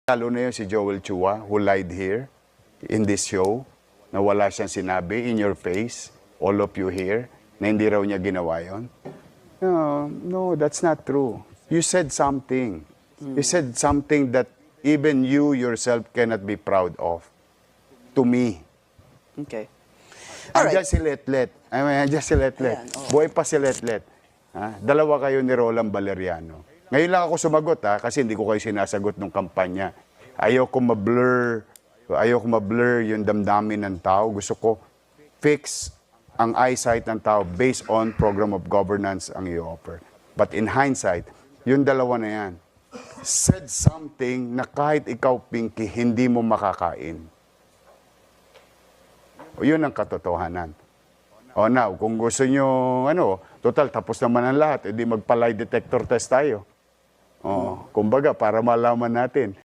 Lalo na yun si Joel Chua who lied here in this show na wala siyang sinabi in your face, all of you here, na hindi raw niya ginawa yun. No, that's not true. You said something. You said something that even you yourself cannot be proud of. To me. Okay. I'm just si Letlet. I'm just si Letlet. Buhay pa si Letlet. Dalawa kayo ni Roland Valeriano. Ngayon lang ako sumagot kasi hindi ko kayo sinasagot ng kampanya. Ayoko ma-blur yung damdamin ng tao. Gusto ko fix ang eyesight ng tao based on program of governance ang i-offer. But in hindsight, yung dalawa na yan, said something na kahit ikaw, Pinky, hindi mo makakain. O yun ang katotohanan. O now, kung gusto nyo, total, tapos naman ang lahat, edi magpa-lie detector test tayo. Kumbaga, para malaman natin.